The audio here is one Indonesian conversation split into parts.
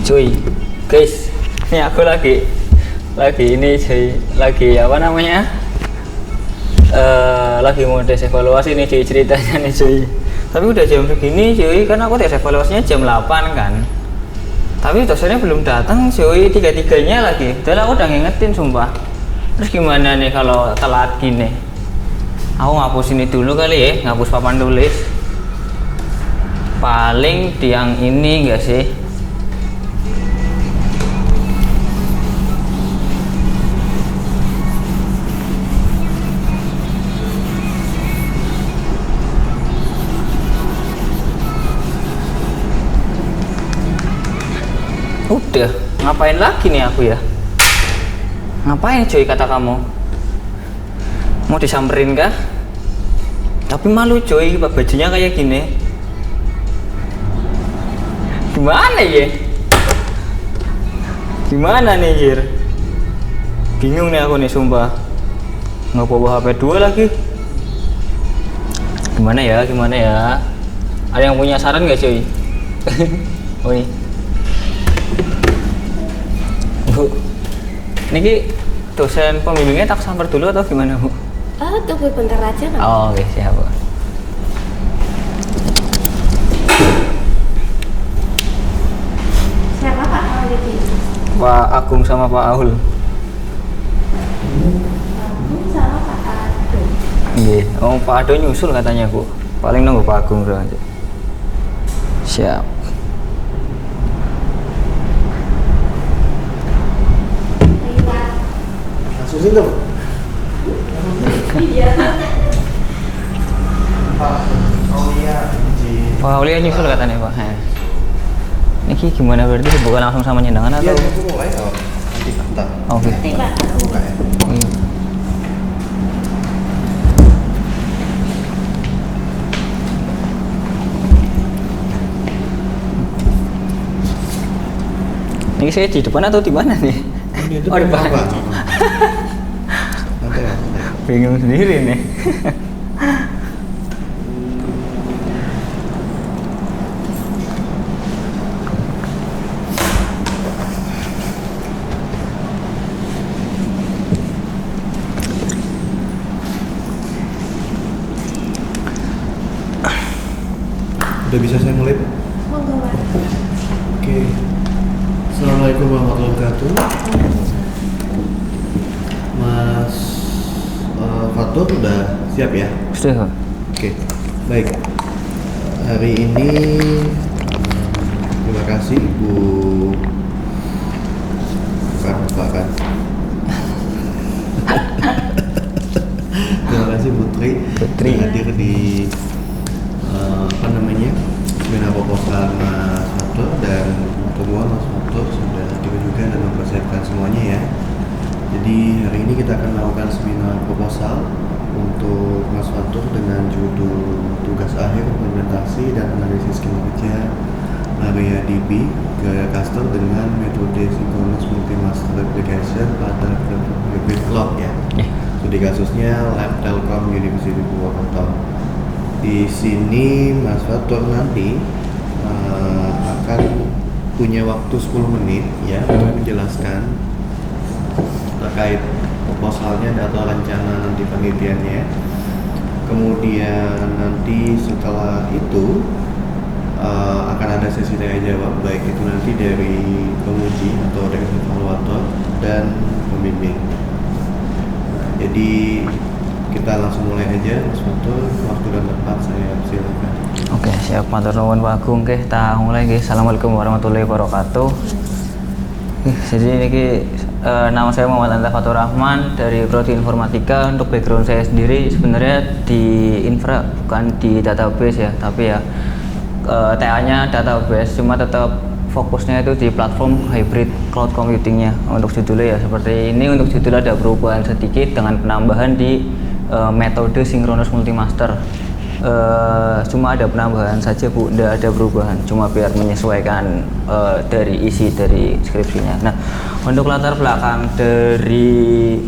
Cuy, guys, ini aku lagi ini cuy, lagi apa namanya? Lagi mau tes evaluasi nih cuy, ceritanya nih cuy. Tapi udah jam segini cuy, kan aku tes evaluasinya jam 8 kan. Tapi dosennya belum datang cuy, tiga-tiganya lagi. Padahal aku udah ngingetin sumpah. Terus gimana nih kalau telat gini? Aku ngapus ini dulu kali ya, ngapus papan tulis. Paling tiang ini enggak sih? Udah, ngapain lagi nih aku ya? Ngapain cuy kata kamu? Mau disamperin kah? Tapi malu cuy, bajunya kayak gini. Gimana ya? Gimana nih Jir? Bingung nih aku nih sumpah. Nggak bawa HP 2 lagi. Gimana ya? Ada yang punya saran nggak cuy? Oh ini. Bu, niki dosen pembimbingnya tak samper dulu atau gimana Bu? Tunggu bentar aja kan? Oh, oke siap Bu. Siapa Pak kalau di Pak Agung sama Pak Aul. Agung sama Pak Ado. Iya, oh Pak Ado nyusul katanya Bu. Paling nunggu Pak Agung doang aja. Siap. Langsung sini dong. Iya. Pak Aulia Pak Aulia nyusul katanya Pak. Ini gimana berarti bukan langsung sama nyendangan atau? Iya, itu mulai nanti bentar. Oke. Nanti Pak aku. Buka ya. Ini saya di depan atau di mana nih? Oh, di depan. Nanti ya. Bingung sendiri nih. Udah bisa saya mulai? Monggo Pak. Oke. Assalamualaikum warahmatullahi wabarakatuh. Mas Fatur udah siap ya? Sudah. Oke, baik. Hari ini terima kasih Bu Pak kan. Terima kasih Putri hadir di apa namanya seminar proposal Mas Fatur, dan semua Mas Fatur sudah hadir juga dan mempersiapkan semuanya ya. Jadi hari ini kita akan melakukan seminar proposal untuk Mas Fatur dengan judul tugas akhir implementasi dan analisis kinerja MariaDB gaya cluster dengan metode synchronous multi-master application pada hybrid cloud ya. Studi kasusnya Lab Telkom University Purwokerto. Di sini Mas Fatur nanti akan punya waktu 10 menit ya untuk menjelaskan terkait proposalnya atau rencana nanti penelitiannya. Kemudian nanti setelah itu akan ada sesi tanya jawab, baik itu nanti dari penguji atau dari evaluator dan pembimbing. Jadi kita langsung mulai aja Mas Fatur, waktu dan tempat saya silakan. Oke, siap matur nuwun Pak Agung. Oke, kita mulai guys. Assalamualaikum warahmatullahi wabarakatuh. Jadi ini nama saya Muhammad Anta Fatur Rahman dari Prodi Informatika. Untuk background saya sendiri sebenarnya di infra, bukan di database ya, tapi ya TA-nya database, cuma tetap fokusnya itu di platform hybrid cloud computingnya. Untuk judulnya ya seperti ini. Untuk judul ada perubahan sedikit dengan penambahan di metode synchronous multi-master. Cuma ada penambahan saja Bu, tidak ada perubahan, cuma biar menyesuaikan dari isi dari skripsinya. Nah, untuk latar belakang dari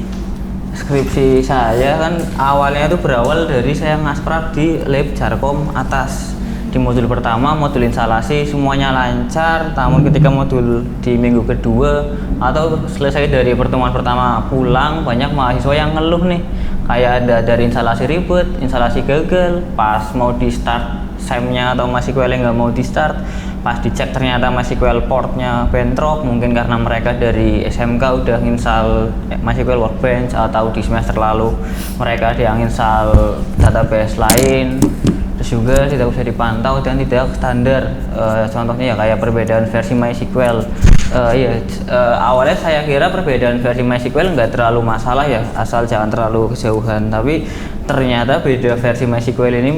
skripsi saya kan awalnya itu berawal dari saya ngasprak di lab Jarkom atas di modul pertama, modul instalasi semuanya lancar, namun ketika modul di minggu kedua atau selesai dari pertemuan pertama pulang, banyak mahasiswa yang ngeluh nih, kayak ada dari instalasi ribet, instalasi gagal, pas mau di start SEM-nya atau MySQL nggak mau di start, pas dicek ternyata MySQL portnya bentrok, mungkin karena mereka dari SMK udah nginstal MySQL Workbench atau di semester lalu mereka ada yang nginstal database lain, terus juga tidak bisa dipantau dan tidak standar. Contohnya ya kayak perbedaan versi MySQL. Awalnya saya kira perbedaan versi MySQL nggak terlalu masalah ya, asal jangan terlalu kejauhan, tapi ternyata beda versi MySQL ini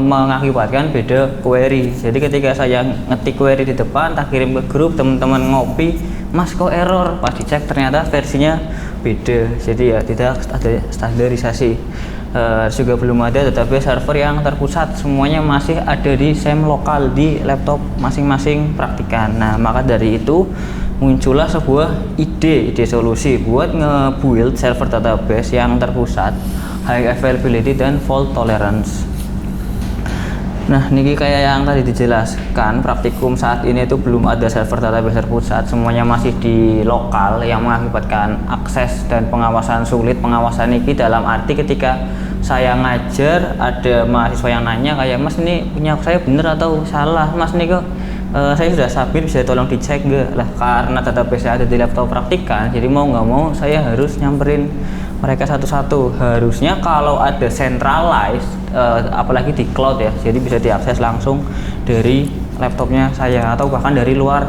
mengakibatkan beda query. Jadi ketika saya ngetik query di depan, tak kirim ke grup, teman-teman ngopi, mas kok error, pas dicek ternyata versinya beda. Jadi ya tidak ada standarisasi. Juga belum ada database server yang terpusat, semuanya masih ada di SEM lokal di laptop masing-masing praktikan. Nah, maka dari itu muncullah sebuah ide solusi buat nge-build server database yang terpusat, high availability dan fault tolerance. Nah, niki kayak yang tadi dijelaskan, praktikum saat ini itu belum ada server database terpusat, semuanya masih di lokal yang mengakibatkan akses dan pengawasan sulit. Pengawasan niki dalam arti ketika saya ngajar ada mahasiswa yang nanya kayak, mas ini punya saya bener atau salah, mas ini kok saya sudah submit, bisa tolong dicek nggak? Lah karena database ada di laptop praktikan, jadi mau nggak mau saya harus nyamperin mereka satu-satu. Harusnya kalau ada centralized, apalagi di cloud ya, jadi bisa diakses langsung dari laptopnya saya atau bahkan dari luar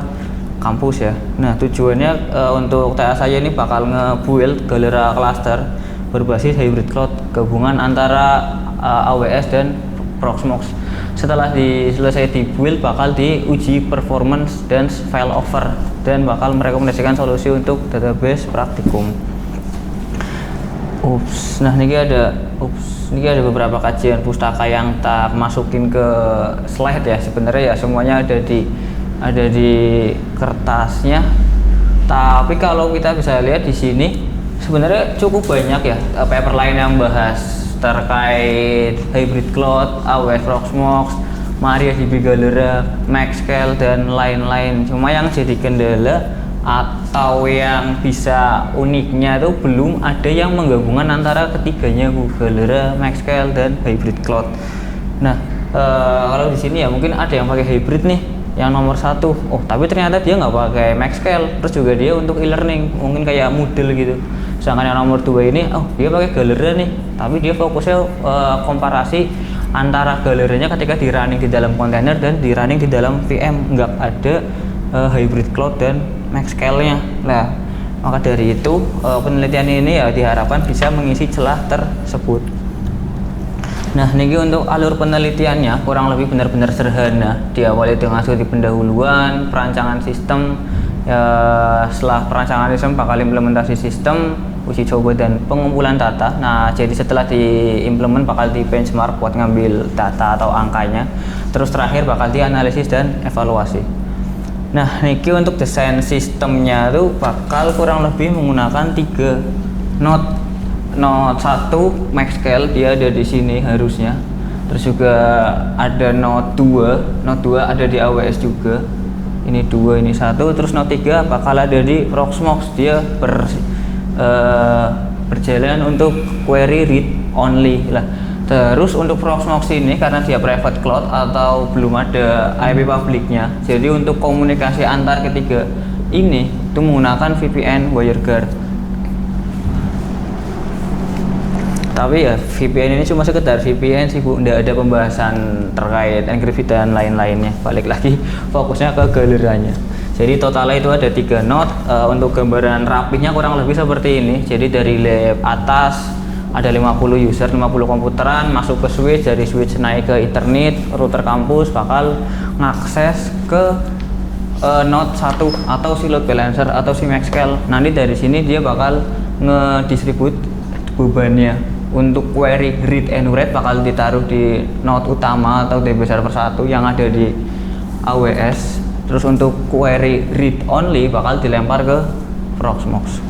kampus ya. Nah, tujuannya untuk TA saya ini bakal nge-build Galera cluster berbasis hybrid cloud, gabungan antara AWS dan Proxmox. Setelah selesai di-build, bakal diuji performance dan failover, dan bakal merekomendasikan solusi untuk database praktikum. Nah, ini ada beberapa kajian pustaka yang tak masukin ke slide ya. Sebenarnya ya semuanya ada di kertasnya. Tapi kalau kita bisa lihat di sini sebenarnya cukup banyak ya paper lain yang bahas terkait hybrid cloud, AWS Proxmox, MariaDB Galera, Maxscale dan lain-lain. Cuma yang jadi kendala atau yang bisa uniknya itu belum ada yang menggabungkan antara ketiganya, Galera, Maxscale dan hybrid cloud. Nah, kalau di sini ya mungkin ada yang pakai hybrid nih, yang nomor 1. Oh, tapi ternyata dia nggak pakai Maxscale, terus juga dia untuk e-learning mungkin kayak Moodle gitu. Sedangkan yang nomor 2 ini, oh dia pakai Galera nih, tapi dia fokusnya komparasi antara Galeranya ketika di running di dalam kontainer dan di running di dalam VM, nggak ada hybrid cloud dan Maxscale-nya. Nah, maka dari itu penelitian ini ya diharapkan bisa mengisi celah tersebut. Nah, ini untuk alur penelitiannya kurang lebih benar-benar sederhana. Diawali dengan studi pendahuluan, perancangan sistem. Setelah perancangan sistem bakal implementasi sistem, uji coba dan pengumpulan data. Nah, jadi setelah diimplement bakal di benchmark buat ngambil data atau angkanya. Terus terakhir bakal dianalisis dan evaluasi. Nah, niki untuk desain sistemnya tuh bakal kurang lebih menggunakan 3 node. Node 1 Maxscale dia ada di sini harusnya. Terus juga ada node 2. Node 2 ada di AWS juga. Ini 2, ini 1. Terus node 3 bakal ada di Proxmox. Dia berjalan untuk query read only lah. Terus untuk Proxmox ini karena dia private cloud atau belum ada IP publiknya, jadi untuk komunikasi antar ketiga ini itu menggunakan VPN WireGuard. Tapi ya VPN ini cuma sekedar VPN sih Bu, tidak ada pembahasan terkait enkripsi dan lain-lainnya. Balik lagi fokusnya ke Galeranya. Jadi totalnya itu ada 3 node. Untuk gambaran rapihnya kurang lebih seperti ini. Jadi dari lab atas ada 50 user, 50 komputeran, masuk ke switch, dari switch naik ke Ethernet, router kampus bakal ngakses ke node 1 atau si load balancer atau si Maxscale. Nanti dari sini dia bakal ngedistribut bebannya. Untuk query read and write bakal ditaruh di node utama atau DB server 1 yang ada di AWS. Terus untuk query read only bakal dilempar ke Proxmox.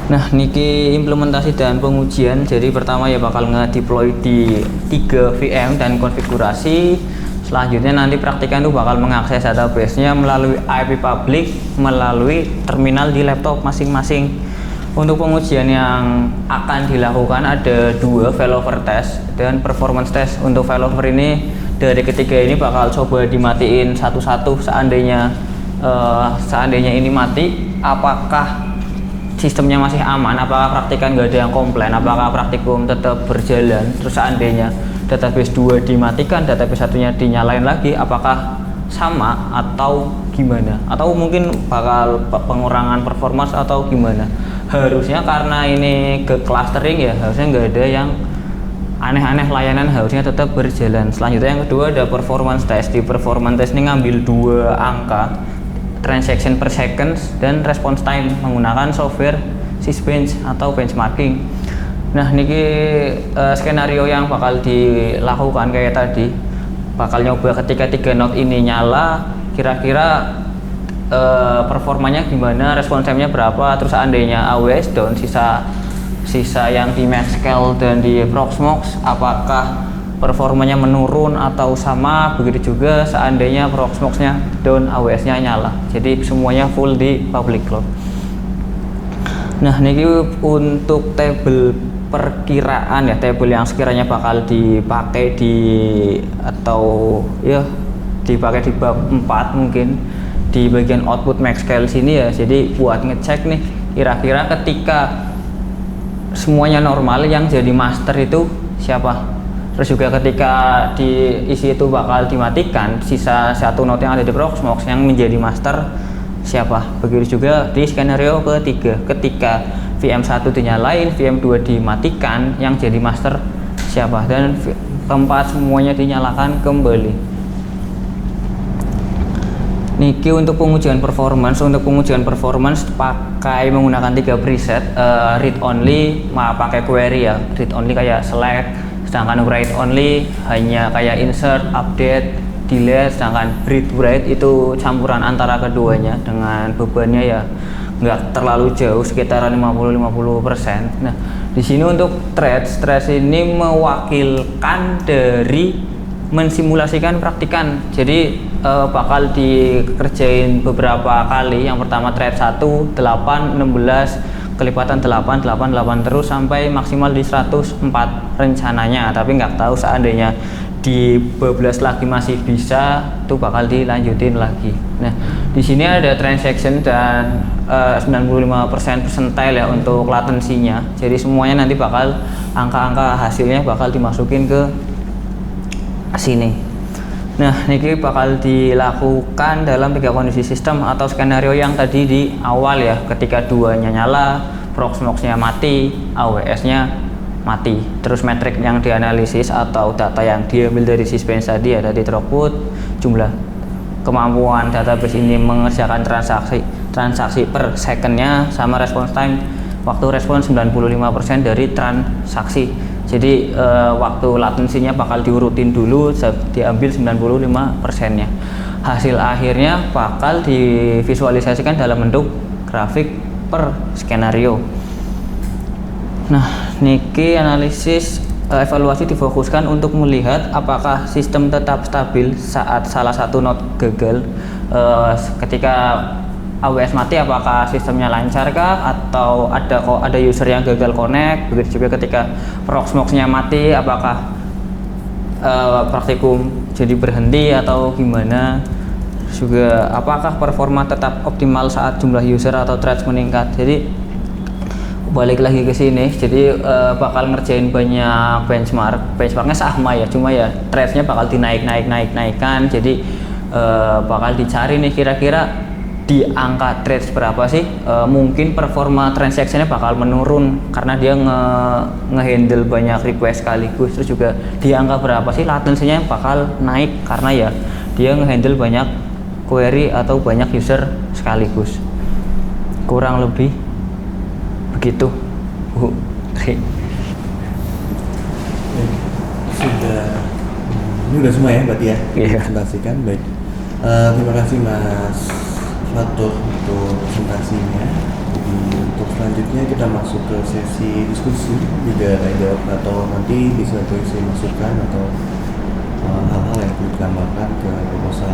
Nah, niki implementasi dan pengujian. Jadi pertama ya bakal nge-deploy di 3 VM dan konfigurasi. Selanjutnya nanti praktikan tuh bakal mengakses database-nya melalui IP public melalui terminal di laptop masing-masing. Untuk pengujian yang akan dilakukan ada 2 failover test dan performance test. Untuk failover ini dari ketiga ini bakal coba dimatiin satu-satu seandainya ini mati, apakah sistemnya masih aman, apakah praktikan nggak ada yang komplain, apakah praktikum tetap berjalan. Terus seandainya database 2 dimatikan, database satunya dinyalain lagi, apakah sama atau gimana, atau mungkin bakal pengurangan performance atau gimana. Harusnya karena ini ke clustering ya, harusnya nggak ada yang aneh-aneh, layanan harusnya tetap berjalan. Selanjutnya yang kedua ada performance test. Di performance test ini ngambil 2 angka, transaction per second dan response time menggunakan software Sysbench atau benchmarking. Nah, niki skenario yang bakal dilakukan kayak tadi, bakal nyoba ketika 3 node ini nyala, kira-kira performanya gimana, response time-nya berapa. Terus seandainya AWS down, sisa yang di Maxscale dan di Proxmox, apakah performanya menurun atau sama. Begitu juga seandainya Proxmox-nya down, AWS-nya nyala. Jadi semuanya full di public cloud. Nah, ini untuk tabel perkiraan ya, tabel yang sekiranya bakal dipakai dipakai di bab 4 mungkin di bagian output Maxscale sini ya. Jadi buat ngecek nih kira-kira ketika semuanya normal yang jadi master itu siapa. Terus juga ketika diisi itu bakal dimatikan, sisa 1 node yang ada di Proxmox yang menjadi master siapa. Begitu juga di skenario ketiga, ketika VM1 dinyalain, VM2 dimatikan, yang jadi master siapa, dan keempat semuanya dinyalakan kembali. Niki untuk pengujian performance. Untuk pengujian performance pakai menggunakan 3 preset, read only, pakai query ya, read only kayak select. Sedangkan write only hanya kayak insert, update, delete. Sedangkan write itu campuran antara keduanya dengan bebannya ya nggak terlalu jauh, sekitaran 50-50%. Nah, di sini untuk threads ini mewakilkan dari mensimulasikan praktikan. Jadi bakal dikerjain beberapa kali. Yang pertama thread 1, 8, 16, kelipatan 8 terus sampai maksimal di 104 rencananya, tapi nggak tahu seandainya di 12 lagi masih bisa, itu bakal dilanjutin lagi. Nah, di sini ada transaction dan 95% percentile ya untuk latensinya. Jadi semuanya nanti bakal angka-angka hasilnya bakal dimasukin ke sini. Nah, ini bakal dilakukan dalam 3 kondisi sistem atau skenario yang tadi di awal ya. Ketika 2-nya nyala, Proxmox-nya mati, AWS-nya mati. Terus metrik yang dianalisis atau data yang diambil dari Sysbench tadi ya, tadi throughput, jumlah kemampuan database ini mengerjakan transaksi per second-nya, sama response time, waktu respons 95% dari transaksi. Jadi waktu latensinya bakal diurutin dulu, diambil 95%-nya. Hasil akhirnya bakal divisualisasikan dalam bentuk grafik per skenario. Nah, niki analisis evaluasi difokuskan untuk melihat apakah sistem tetap stabil saat salah satu node gagal. Ketika AWS mati, apakah sistemnya lancar kah, atau ada user yang gagal connect. Begitu juga ketika Proxmox-nya mati, apakah praktikum jadi berhenti atau gimana. Juga apakah performa tetap optimal saat jumlah user atau threads meningkat. Jadi balik lagi ke sini, jadi bakal ngerjain banyak benchmarknya sama ya, cuma ya threads-nya bakal dinaikkan. Jadi bakal dicari nih kira-kira di angka threads berapa sih mungkin performa transaksinya bakal menurun karena dia ngehandle banyak request sekaligus. Terus juga di angka berapa sih latensinya bakal naik karena ya dia ngehandle banyak query atau banyak user sekaligus. Kurang lebih begitu. Ini udah semua ya berarti ya? Iya. Presentasikan, baik. Terima kasih Mas Fatur untuk presentasinya. Jadi untuk selanjutnya kita masuk ke sesi diskusi juga jawab atau nanti bisa berisi masukan atau hal-hal yang perlu ditambahkan ke proposal.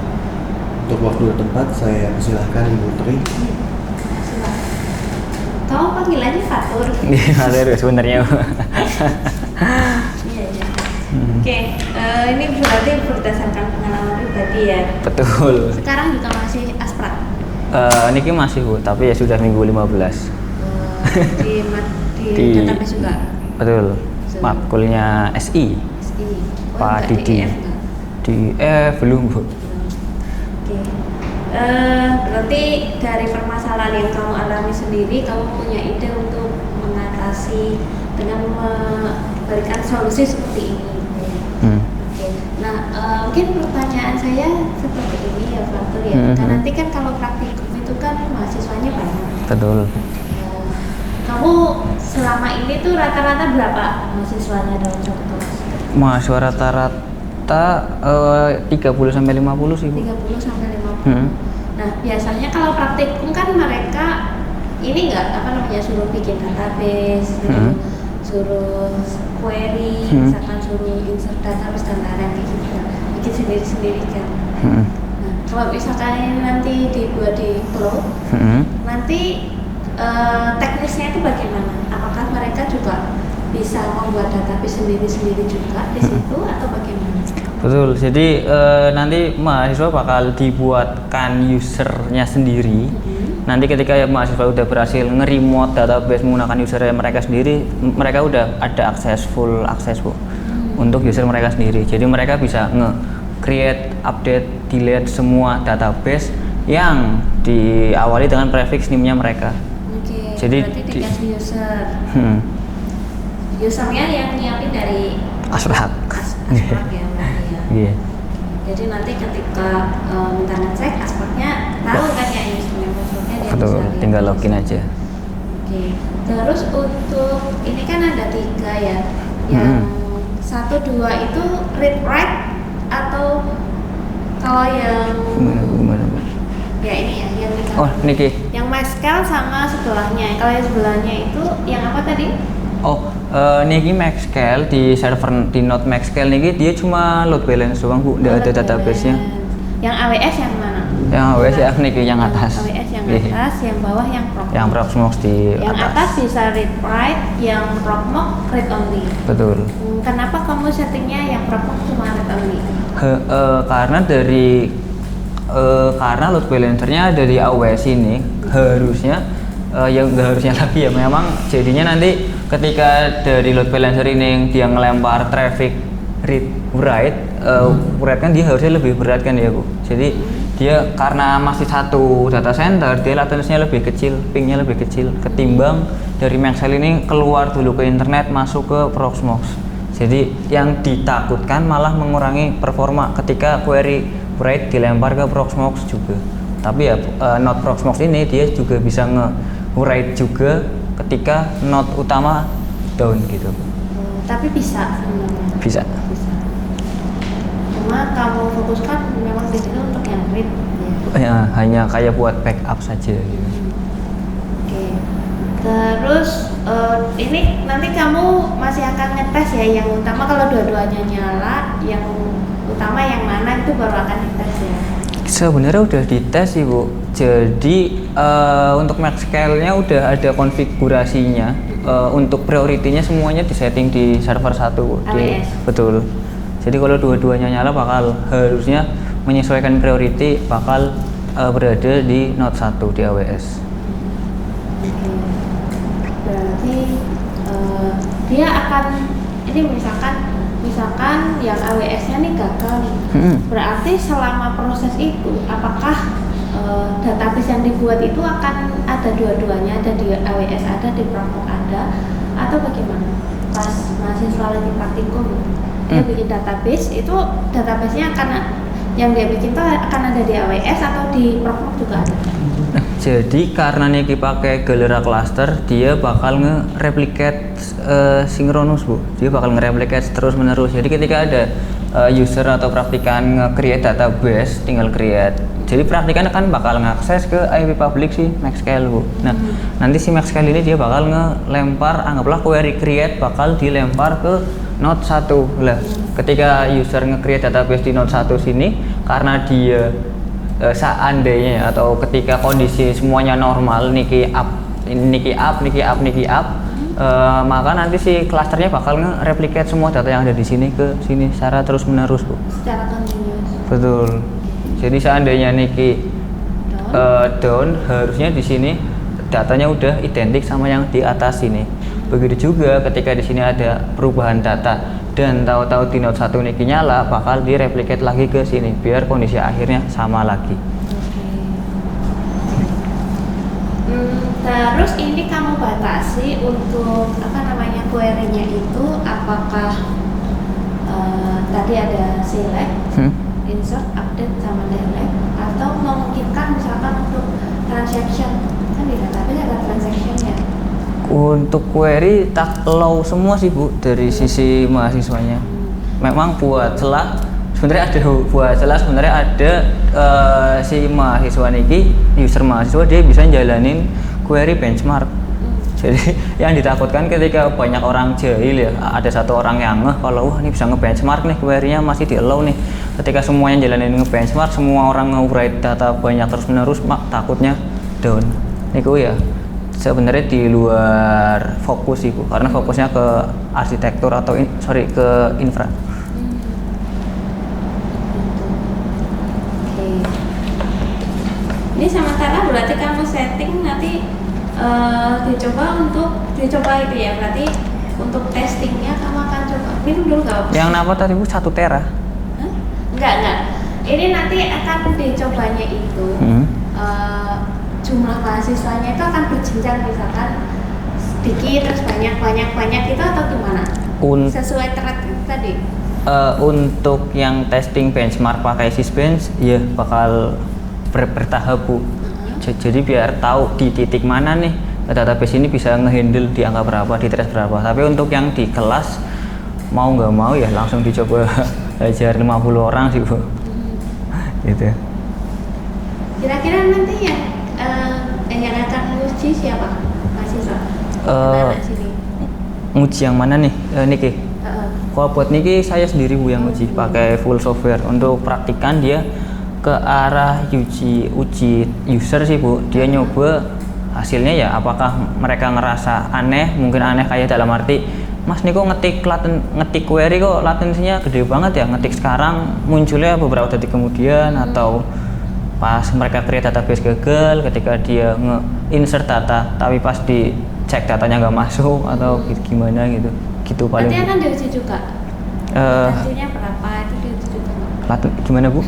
Untuk waktu dan tempat saya persilahkan Ibu Tri. Silakan. Kamu panggilannya Fatur. Fatur sebenarnya. Iya, iya. Oke, ini berarti berdasarkan pengalaman pribadi ya. Betul. Sekarang juga masih asprat. Niki masih Bu, tapi ya sudah minggu 15. Di database juga. Betul. Makulnya SI. SI. Pak enggak, Didi. DEF enggak? Di belum Bu. Oke. Berarti dari permasalahan yang kamu alami sendiri, kamu punya ide untuk mengatasi dengan memberikan solusi seperti ini. Oke. Nah, mungkin pertanyaan saya seperti ini ya, Fatur ya. Kan nanti kan kalau praktikum itu kan mahasiswanya banyak. Betul. Kamu selama ini tuh rata-rata berapa mahasiswanya dalam satu kelas? Mahasiswa rata-rata 30 sampai 50 sih Bu. 30 sampai 50. Nah, biasanya kalau praktikum kan mereka ini enggak suruh bikin database, suruh query, misalkan suruh insert database dan lain-lain kayak gitu. Bikin sendiri-sendiri kan. Nah, kalau misalkan nanti dibuat di cloud, nanti teknisnya itu bagaimana? Apakah mereka juga bisa membuat database sendiri-sendiri juga di situ atau bagaimana? Betul. Jadi nanti mahasiswa bakal dibuatkan usernya sendiri. Nanti ketika mahasiswa udah berhasil nge-remote database menggunakan user mereka sendiri, mereka udah ada akses full Bu untuk user mereka sendiri. Jadi mereka bisa nge-create, update, delete semua database yang diawali dengan prefix name-nya mereka. Oke, jadi berarti dikasih user. Usernya yang nyiapin dari Asprag. Asprag ya, berarti ya. Iya. Jadi nanti ketika minta ngecek Aspragnya tahu kan ya instrumen passwordnya dia Betul, bisa tinggal lihat. login aja. Oke. Terus untuk ini kan ada 3 ya. Yang 1, 2 itu read write atau kalau yang Gimana Bu? ya ini ya yang di Oh, niki. yang MySQL sama sebelahnya. Kalau yang sebelahnya itu yang apa tadi? Oh, niki MySQL di server di Node MySQL niki dia cuma load balance doang Bu, nggak ada database-nya. Yang AWS yang mana? Yang AWS ya niki yang atas. AWS yang Iya. atas, yang bawah yang Proxmox. Yang Proxmox di Yang atas bisa read write, yang Proxmox read only. Betul. Kenapa kamu settingnya yang Proxmox cuma read only? Karena karena load balancernya dari AWS ini harusnya yang nggak harusnya lagi ya, memang jadinya nanti ketika dari load balancer ini dia ngelempar traffic read write, write kan dia harusnya lebih berat kan ya Bu. Jadi dia karena masih satu data center, dia latensinya lebih kecil, pingnya lebih kecil ketimbang dari MySQL ini keluar dulu ke internet masuk ke Proxmox. Jadi yang ditakutkan malah mengurangi performa ketika query write dilempar ke Proxmox juga. Tapi ya node Proxmox ini dia juga bisa nge-write juga ketika node utama down gitu. Tapi bisa sebenarnya. Bisa. Cuma kamu fokuskan memang di sini untuk yang read ya. Ya, hanya kayak buat backup saja gitu. Oke. Terus ini nanti kamu masih akan ngetes ya yang utama kalau dua-duanya nyala, yang utama yang mana itu baru akan dites ya. Sebenarnya udah dites sih Bu. Jadi untuk MySQL-nya udah ada konfigurasinya. Untuk prioritinya semuanya disetting di server 1 Bu. Betul. Jadi kalau dua-duanya nyala bakal harusnya menyesuaikan priority bakal berada di node 1 di AWS. Berarti dia akan ini misalkan yang AWS-nya nih gagal nih. Berarti selama proses itu apakah database yang dibuat itu akan ada dua-duanya, ada di AWS ada, di Proxmox ada, atau bagaimana? Pas mahasiswa lagi praktikum dia bikin database, itu database-nya akan yang dia bikin itu akan ada di AWS atau di Proxmox juga ada? Jadi karena Niki pakai Galera cluster, dia bakal nge-replicate sinkronus Bu. Dia bakal nge-replicate terus menerus. Jadi ketika ada user atau praktikan nge-create database, tinggal create. Jadi praktikan kan bakal ngakses ke IP public si Maxscale Bu. Nah, nanti si Maxscale ini dia bakal ngelempar, anggaplah query create bakal dilempar ke node 1. Lah, ketika user nge-create database di node 1 sini, karena dia seandainya atau ketika kondisi semuanya normal, niki up, maka nanti si klasternya bakal nge-replicate semua data yang ada di sini ke sini secara terus menerus Bu. Secara continuous. Betul. Jadi seandainya niki down, harusnya di sini datanya udah identik sama yang di atas sini. Begitu juga ketika di sini ada perubahan data dan tahu-tahu di node 1 niki nyala, bakal direplicate lagi ke sini biar kondisi akhirnya sama lagi. Terus ini kamu batasi untuk query-nya itu apakah tadi ada select, insert, update sama delete, atau memungkinkan misalkan untuk transaction, kan di database ada transaction-nya. Untuk query tak allow semua sih Bu dari sisi mahasiswanya. Memang buat celah sebenarnya ada si mahasiswa niki, user mahasiswa dia bisa jalanin query benchmark. Jadi yang ditakutkan ketika banyak orang jahil ya, ada satu orang yang ngeh kalau wah ini bisa nge-benchmark nih, query-nya masih di allow nih. Ketika semuanya jalanin nge-benchmark, semua orang nge-write data banyak terus menerus, takutnya down. Niku ya sebenarnya di luar fokus sih Bu, karena fokusnya ke arsitektur atau ke infra. Ini sementara berarti kamu setting nanti dicoba itu ya, berarti untuk testingnya kamu akan coba minum dulu nggak? Yang apa tadi Bu? 1 tera? Hah? Enggak. Ini nanti akan dicobanya itu jumlah mahasiswanya itu akan berjenjang, misalkan sedikit terus banyak itu atau gimana? Sesuai thread tadi? Untuk yang testing benchmark pakai Sysbench ya bakal bertahap Bu. Jadi biar tahu di titik mana nih database ini bisa ngehandle di angka berapa, di thread berapa. Tapi untuk yang di kelas mau nggak mau ya langsung dicoba ajar 50 orang sih Bu. Gitu. Kira-kira nanti yang akan nguji siapa? Mahasiswa? Nguji yang mana nih Niki? Kalau buat Niki saya sendiri Bu yang nguji pakai full software. Untuk praktikan dia ke arah uji user sih Bu. Dia nyoba hasilnya ya apakah mereka ngerasa aneh, mungkin aneh kayak dalam arti Mas Niko ngetik query kok latensinya gede banget ya, ngetik sekarang munculnya beberapa detik kemudian, atau pas mereka create database gagal ketika dia nge-insert data tapi pas dicek datanya nggak masuk atau gimana gitu paling. Nanti akan diuji juga hasilnya berapa itu diuji juga. Gimana Bu?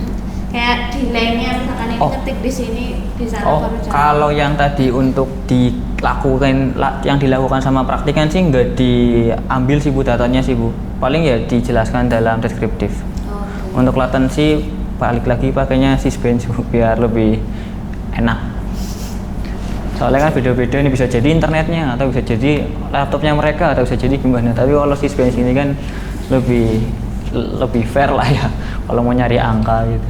Kayak delay-nya misalkan ini ketik di sini di sana baru jalan. Kalau yang tadi untuk yang dilakukan sama praktikan sih nggak diambil sih Bu datanya sih Bu, paling ya dijelaskan dalam deskriptif. Untuk latensi balik lagi pakainya Sysbench biar lebih enak. Soalnya kan beda-beda nih, bisa jadi internetnya atau bisa jadi laptopnya mereka atau bisa jadi gimana. Tapi kalau Sysbench ini kan lebih fair lah ya kalau mau nyari angka gitu.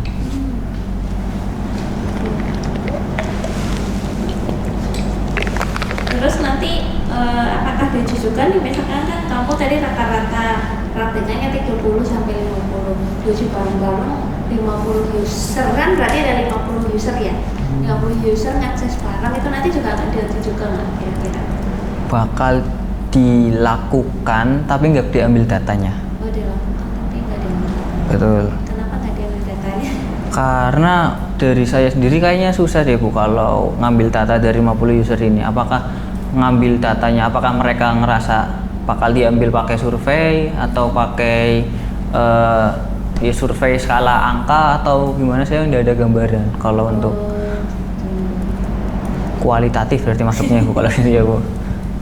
Terus nanti apakah diuji juga nih, misalkan kan kamu tadi rata-rata praktikanya 30 sampai 50, diuji bareng-bareng 50 user kan, berarti ada 50 user ya. 50 user ngakses barang itu nanti juga akan diuji juga nggak kira-kira? Bakal dilakukan tapi nggak diambil datanya. Oh, dilakukan tapi nggak diambil. Betul. Kenapa nggak diambil datanya? Karena dari saya sendiri kayaknya susah deh Bu kalau ngambil data dari 50 user ini. Apakah ngambil datanya, apakah mereka ngerasa bakal diambil pakai survei atau pakai survei skala angka atau gimana, saya nggak ada gambaran. Kalau untuk kualitatif berarti maksudnya Bu kalau ini ya Bu,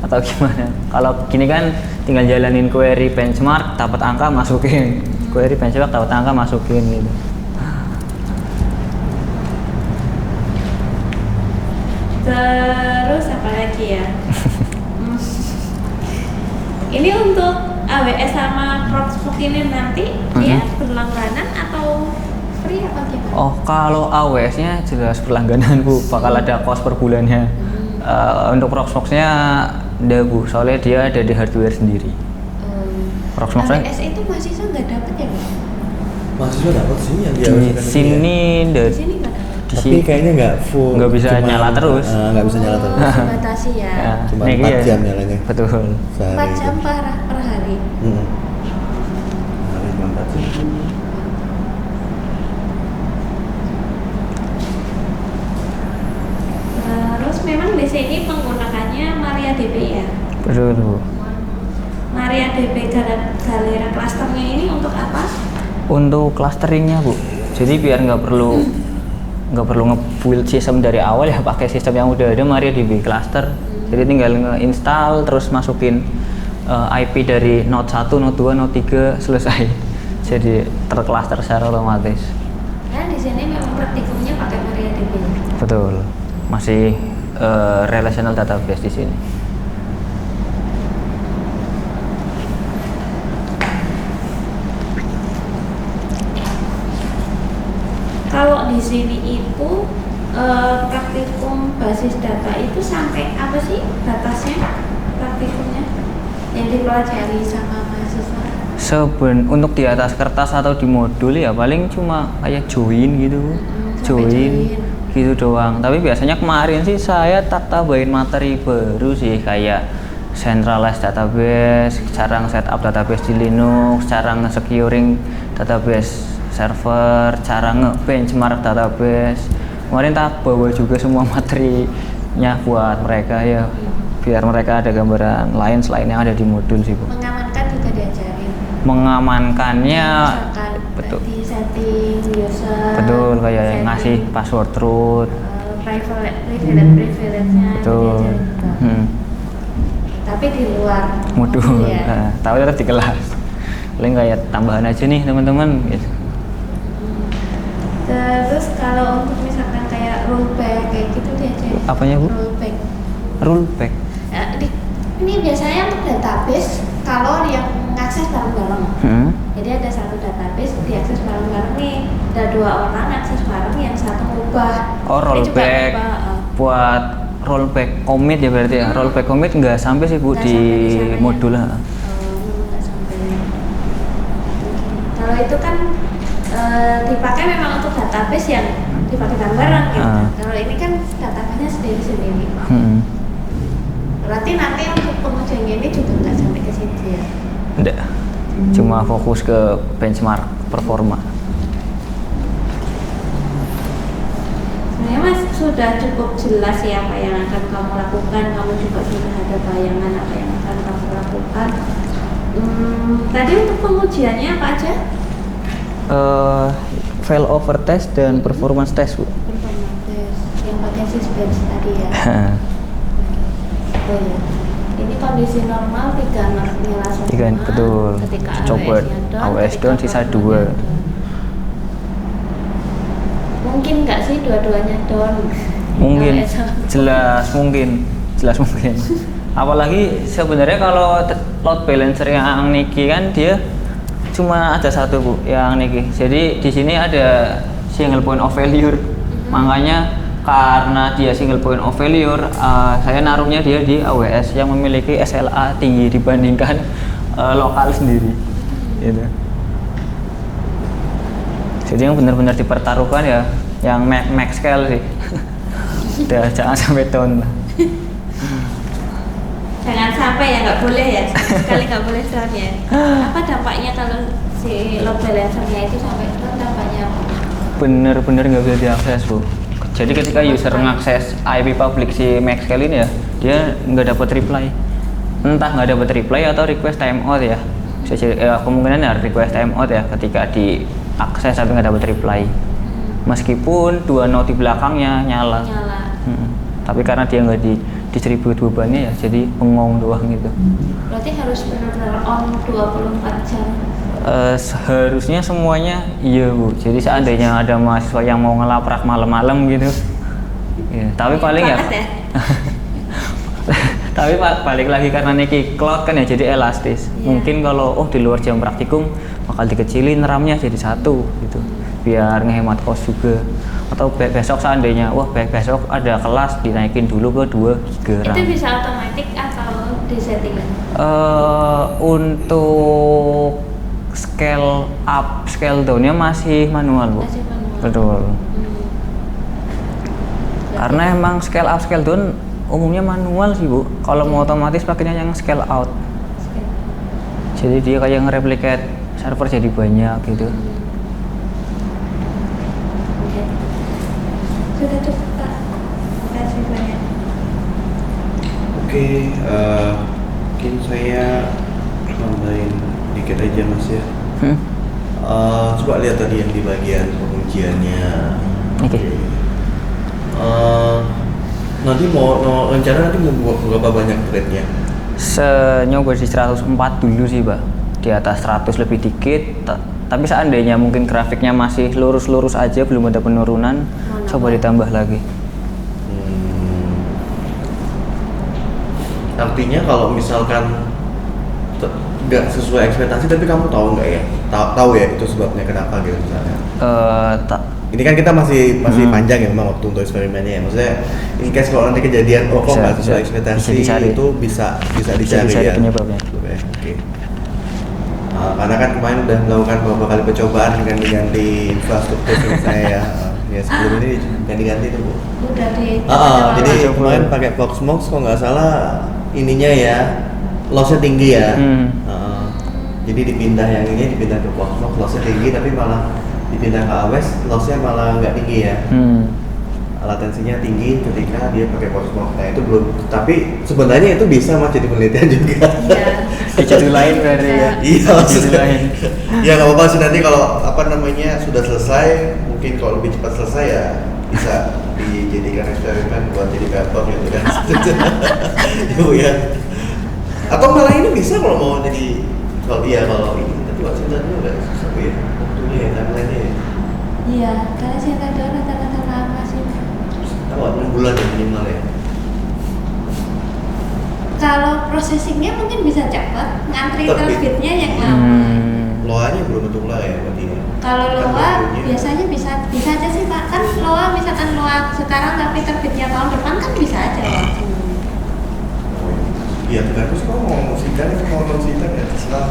atau gimana? Kalau gini kan tinggal jalanin query benchmark, dapat angka masukin, query benchmark dapat angka masukin gitu. Terus apa lagi ya? Ini untuk AWS sama Proxbox ini nanti dia berlangganan atau free apa gimana? Oh, kalau AWS-nya jelas berlangganan Bu, bakal ada cost per bulannya. Untuk Proxmox-nya enggak Bu, soalnya dia ada di hardware sendiri. Proxmox-nya AWS itu mahasiswa nggak dapat ya Bu? Mahasiswa dapat sih yang di sini Di sini nggak dapat. Tapi kayaknya nggak full. Nggak bisa nyala terus. Nggak bisa nyala terus. Dibatasi ya. Cuma Nih, 4 iya. jam nyalanya. Betul. 4 jam per hari. Hari cuma 4 jam. Terus memang di sini menggunakannya MariaDB ya. Betul Bu. MariaDB Galera clusternya ini untuk apa? Untuk clusteringnya Bu, jadi biar nggak perlu nge-build sistem dari awal ya, pakai sistem yang udah ada MariaDB cluster. Jadi tinggal nge-install terus masukin IP dari node 1, node 2, node 3, selesai. Jadi tercluster secara otomatis. Nah di sini memang praktikumnya pakai MariaDB. Betul, masih relational database di sini. Kalau di sini itu praktikum basis data itu sampai apa sih batasnya praktikumnya yang dipelajari sama mahasiswa? Untuk di atas kertas atau di modul ya paling cuma kayak join gitu, join gitu doang. Tapi biasanya kemarin sih saya tak tambahin materi baru sih, kayak centralized database, cara nge-setup database di Linux, cara nge-securing database server, cara nge-benchmark database. Kemarin tak bawa juga semua materinya buat mereka ya, biar mereka ada gambaran lain selain yang ada di modul sih Bu. Mengamankan juga diajarin. Mengamankannya betul. Di setting user. Betul, kayak ngasih password root. Privilege-nya Betul. diajarin juga. Tapi di luar Modul. ya. Nah, tapi tetap di kelas. Paling kayak tambahan aja nih teman-teman gitu. Terus kalau untuk misalkan kayak rollback kayak gitu diajarin. Apanya Bu? Rollback. Rollback. Ini biasanya untuk database kalau yang mengakses bareng-bareng. Jadi ada satu database diakses bareng-bareng nih, ada 2 orang akses bareng, yang satu ngubah. Oh, rollback. Buat rollback commit ya berarti ya. Rollback commit nggak sampai sih Bu Nggak di sampai di sana, modul. ya? Nggak sampai. Kalau itu kan dipakai memang untuk database yang dipakai bareng-bareng gitu. Kalau ini kan database-nya sendiri-sendiri. Berarti nanti untuk pengujian ini juga nggak sampai ke situ ya? Enggak, cuma fokus ke benchmark performa. Sebenarnya Mas sudah cukup jelas ya apa yang akan kamu lakukan. Kamu juga sudah ada bayangan apa yang akan kamu lakukan. Tadi untuk pengujiannya apa aja? Failover test dan performance test Bu. Performance test yang pakai Sysbench tadi ya. Oh ya. Ini kondisi normal 3 node nyala semua. 3 betul. Ketika Coba AWS down sisa 2. Mungkin nggak sih dua-duanya down? Mungkin, AWS sama- jelas mungkin. Apalagi sebenarnya kalau load balancer yang Niki kan dia cuma ada satu Bu yang Niki. Jadi di sini ada single point of failure. Makanya karena dia single point of failure, saya naruhnya dia di AWS yang memiliki SLA tinggi dibandingkan lokal sendiri. Gitu. Jadi yang benar-benar dipertaruhkan ya yang max scale sih. Udah jangan sampai down lah. Jangan sampai ya, nggak boleh ya, sekali nggak boleh down ya. Apa dampaknya kalau si load balancernya itu sampai down, dampaknya apa? Bener-bener nggak bisa diakses Bu. Jadi ketika user mengakses IP public si Maxscale ini ya, dia nggak dapat reply. Entah nggak dapat reply atau request timeout ya. Kemungkinan ya request timeout ya ketika diakses tapi nggak dapat reply. Meskipun 2 node di belakangnya nyala. Tapi karena dia nggak distribute bebannya ya, jadi bengong doang gitu. Berarti harus benar-benar on 24 jam. Seharusnya semuanya iya Bu. Jadi seandainya ada mahasiswa yang mau ngelaprak malam-malam gitu, ya, tapi paling ya, Tapi balik lagi karena niki cloud kan ya jadi elastis. Iya. Mungkin kalau di luar jam praktikum bakal dikecilin RAM-nya jadi 1 gitu. Biar ngehemat kos juga. Atau besok seandainya besok ada kelas dinaikin dulu ke 2 GB RAM. Itu bisa otomatis atau disettingan? Untuk scale up, scale down-nya masih manual, Bu. Masih manual. Betul. Hmm. Karena emang scale up, scale down umumnya manual sih, Bu. Kalau mau otomatis pakainya yang scale out. Jadi dia kayak nge-replicate server jadi banyak gitu. Oke. Sudah cukup, Pak. Terima kasih banyak. Oke, mungkin saya tambahin dikit aja Mas ya. Coba lihat tadi yang di bagian pengujiannya. Oke. Nanti mau rencana nanti mau buat berapa banyak threadnya? Nyoba di 104 dulu sih, Pak. Di atas 100 lebih dikit. Tapi seandainya mungkin grafiknya masih lurus-lurus aja, belum ada penurunan, coba ditambah lagi. Artinya kalau misalkan nggak sesuai ekspektasi, tapi kamu tahu nggak ya? Tahu ya itu sebabnya kenapa gitu misalnya? Ini kan kita masih panjang ya memang waktu untuk eksperimennya ya. Maksudnya in case kalau nanti kejadian kok nggak sesuai ekspektasi itu bisa dicari ya. Penyebabnya. Oke. Karena kan kemarin udah melakukan beberapa kali percobaan dengan diganti infrastruktur saya ya sebelum ini ganti itu Bu. Udah di. Jadi kemarin pakai Proxmox kalau nggak salah ininya ya lossnya tinggi ya. Jadi dipindah ke Proxmox lossnya tinggi tapi malah dipindah ke AWS lossnya malah nggak tinggi ya. Latensinya tinggi ketika dia pakai Proxmox. Nah itu belum, tapi sebenarnya itu bisa Mas jadi penelitian juga. Iya. Jadi lain berarti ya. Iya maksudnya. lain. Ya nggak apa-apa sih nanti kalau sudah selesai, mungkin kalau lebih cepat selesai ya bisa dijadikan eksperimen buat jadi paper gitu kan. Ya. Atau malah ini bisa kalau mau jadi kalau ini tapi waktunya udah susah ya waktunya ya timeline-nya ya. Iya, karena saya tahu rata-rata lama sih. Tahu 6 bulan ya minimal ya. Kalau processingnya mungkin bisa cepat, ngantri Terbit. terbitnya yang lama. Loa-nya belum tentu lah ya berarti ya. Kalau Kan LOA waktunya. biasanya bisa aja sih Pak. Kan LOA misalkan LOA sekarang tapi terbitnya tahun depan kan bisa aja langsung. Iya, terus kok mau musikan ya terserah.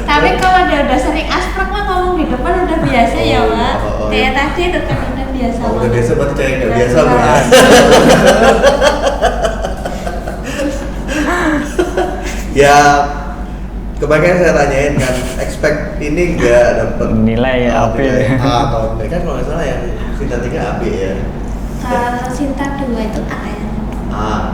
Tapi kalau dia udah sering asprek mah ngomong di depan udah biasa ya Pak. Kayak tadi tetap udah biasa. Udah biasa berarti cari nggak Udah biasa Bu ya. Ya kebanyakan saya tanyain kan expect ini nggak dapat Nilai AB. kalau kan kalau nggak salah yang Sinta 3 AB ya. Kalau Sinta 2 itu A ya.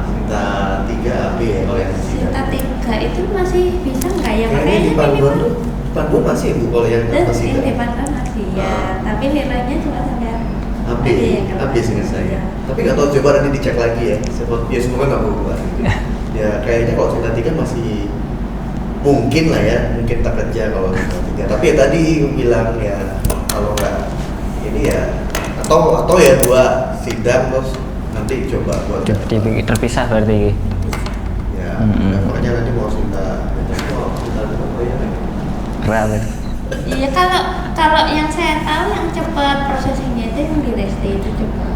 Sinta 3 AB ya kalau yang Sinta 3 itu masih bisa nggak ya? Kayaknya di Panduan masih Bu kalau yang masih Di Panduan masih ya, tapi nilainya cuma sampai AB ya, AB seingat saya. Tapi nggak tahu, coba nanti dicek lagi ya. Ya semoga nggak berubah gitu. Ya kayaknya kalau Sinta 3 masih mungkin lah ya, mungkin tak kerja kalau Sinta 3. Tapi ya tadi bilang ya kalau nggak ini ya atau ya 2 sidang terus nanti coba buat Terpisah berarti. ya makanya nanti mau Sinta apa ya. Berapa? Iya, kalau yang saya tahu yang cepat prosesingnya itu yang di Resti itu cepat.